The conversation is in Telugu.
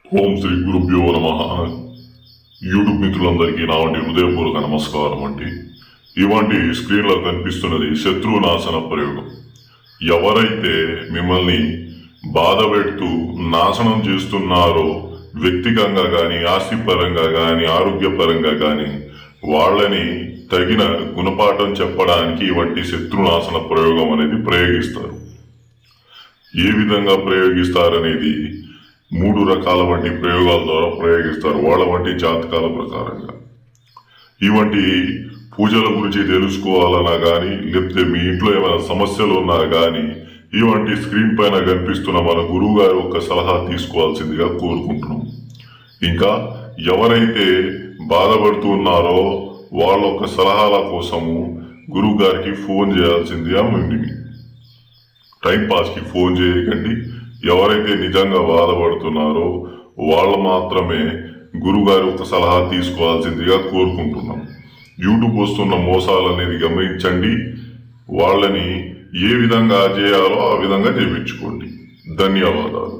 ఓం శ్రీ గురుభ్యో నమః. యూట్యూబ్ మిత్రులందరికీ నా వంటి హృదయపూర్వక నమస్కారం అండి. ఇవాంటి స్క్రీన్లో కనిపిస్తున్నది శత్రునాశన ప్రయోగం. ఎవరైతే మిమ్మల్ని బాధ పెడుతూ నాశనం చేస్తున్నారో, వ్యక్తిగతంగా కానీ, ఆస్తిపరంగా కానీ, ఆరోగ్యపరంగా కానీ, వాళ్ళని తగిన గుణపాఠం చెప్పడానికి ఇవంటి శత్రునాశన ప్రయోగం అనేది ప్రయోగిస్తారు. ఏ విధంగా ప్రయోగిస్తారనేది 3 రకాల వంటి ప్రయోగాల ద్వారా ప్రయోగిస్తారు, వాళ్ళ వంటి జాతకాల ప్రకారంగా. ఇవంటి పూజల గురించి తెలుసుకోవాలన్నా కానీ, లేకపోతే మీ ఇంట్లో ఏమైనా సమస్యలు ఉన్నా కానీ, ఇవంటి స్క్రీన్ పైన కనిపిస్తున్న మన గురువు గారు ఒక సలహా తీసుకోవాల్సిందిగా కోరుకుంటున్నాం. ఇంకా ఎవరైతే బాధపడుతూ ఉన్నారో వాళ్ళ ఒక సలహాల కోసము గురువు గారికి ఫోన్ చేయాల్సిందిగా ఉంది. టైంపాస్కి ఫోన్ చేయకండి. ఎవరైతే నిజంగా బాధపడుతున్నారో వాళ్ళు మాత్రమే గురుగారు ఒక సలహా తీసుకోవాల్సిందిగా కోరుకుంటున్నాం. యూట్యూబ్ వస్తున్న మోసాలు అనేది గమనించండి. వాళ్ళని ఏ విధంగా చేయాలో ఆ విధంగా చేయించుకోండి. ధన్యవాదాలు.